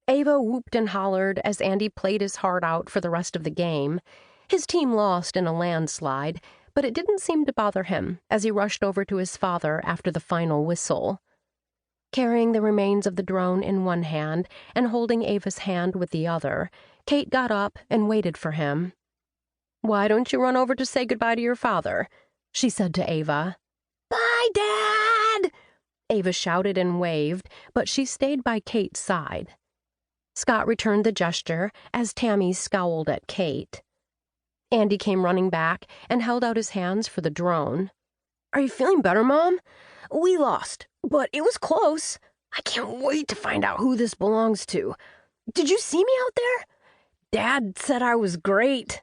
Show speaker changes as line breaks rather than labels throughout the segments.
Ava whooped and hollered as Andy played his heart out for the rest of the game. His team lost in a landslide, but it didn't seem to bother him as he rushed over to his father after the final whistle. Carrying the remains of the drone in one hand and holding Ava's hand with the other, Kate got up and waited for him. "Why don't you run over to say goodbye to your father?" she said to Ava. "Bye, Dad!" Ava shouted and waved, but she stayed by Kate's side. Scott returned the gesture as Tammy scowled at Kate. Andy came running back and held out his hands for the drone. "Are you feeling better, Mom? We lost, but it was close. I can't wait to find out who this belongs to. Did you see me out there? Dad said I was great."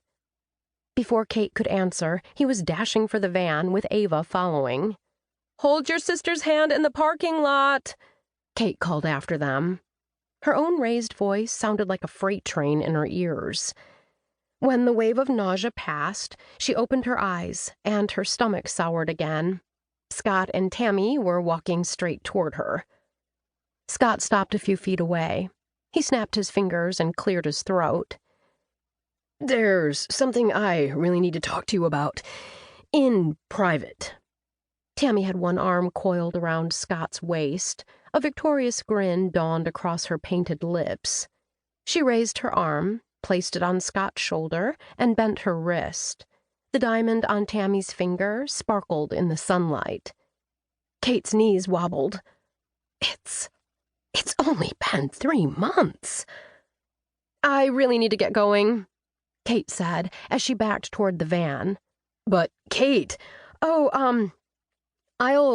Before Kate could answer, he was dashing for the van with Ava following. "Hold your sister's hand in the parking lot," Kate called after them. Her own raised voice sounded like a freight train in her ears. When the wave of nausea passed, she opened her eyes, and her stomach soured again. Scott and Tammy were walking straight toward her. Scott stopped a few feet away. He snapped his fingers and cleared his throat. "There's something I really need to talk to you about. In private." Tammy had one arm coiled around Scott's waist. A victorious grin dawned across her painted lips. She raised her arm, placed it on Scott's shoulder, and bent her wrist. The diamond on Tammy's finger sparkled in the sunlight. Kate's knees wobbled. It's only been 3 months." "I really need to get going," Kate said as she backed toward the van. "But, Kate, I'll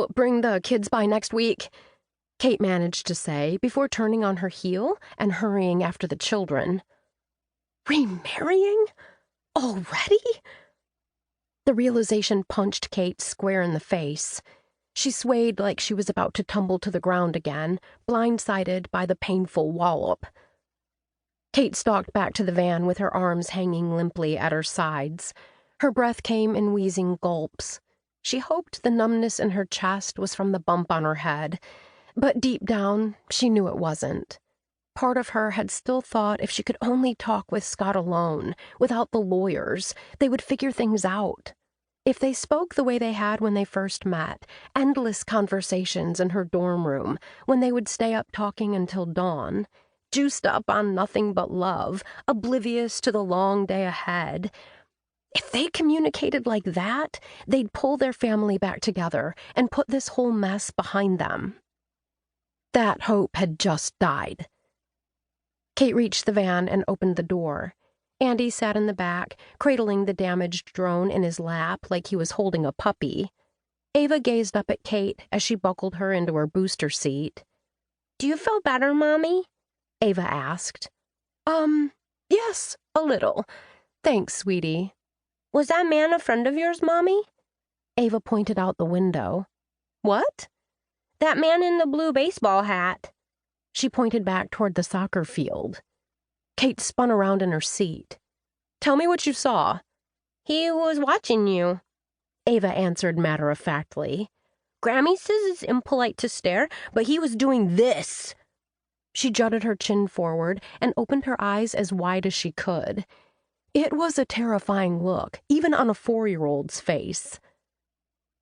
bring the kids by next week," Kate managed to say before turning on her heel and hurrying after the children. Remarrying? Already? The realization punched Kate square in the face. She swayed like she was about to tumble to the ground again, blindsided by the painful wallop. Kate stalked back to the van with her arms hanging limply at her sides. Her breath came in wheezing gulps. She hoped the numbness in her chest was from the bump on her head, but deep down, she knew it wasn't. Part of her had still thought if she could only talk with Scott alone, without the lawyers, they would figure things out. If they spoke the way they had when they first met, endless conversations in her dorm room, when they would stay up talking until dawn, juiced up on nothing but love, oblivious to the long day ahead. If they communicated like that, they'd pull their family back together and put this whole mess behind them. That hope had just died. Kate reached the van and opened the door. Andy sat in the back, cradling the damaged drone in his lap like he was holding a puppy. Ava gazed up at Kate as she buckled her into her booster seat. "Do you feel better, Mommy?" Ava asked. Yes, a little. Thanks, sweetie." "Was that man a friend of yours, Mommy?" Ava pointed out the window. "What?" "That man in the blue baseball hat." She pointed back toward the soccer field. Kate spun around in her seat. "Tell me what you saw." "He was watching you," Ava answered matter-of-factly. "Grammy says it's impolite to stare, but he was doing this." She jutted her chin forward and opened her eyes as wide as she could. It was a terrifying look, even on a 4-year-old's face.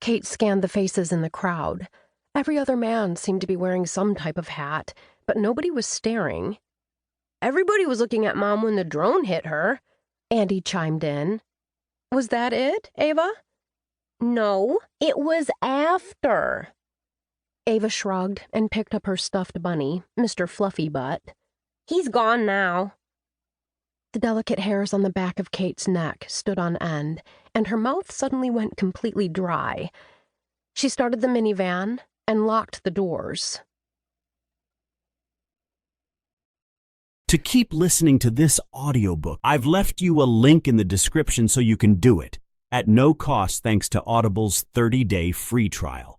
Kate scanned the faces in the crowd. Every other man seemed to be wearing some type of hat, but nobody was staring. "Everybody was looking at Mom when the drone hit her," Andy chimed in. "Was that it, Ava?" "No, it was after." Ava shrugged and picked up her stuffed bunny, Mr. Fluffy Butt. "He's gone now." The delicate hairs on the back of Kate's neck stood on end, and her mouth suddenly went completely dry. She started the minivan and locked the doors.
To keep listening to this audiobook, I've left you a link in the description so you can do it, at no cost thanks to Audible's 30-day free trial.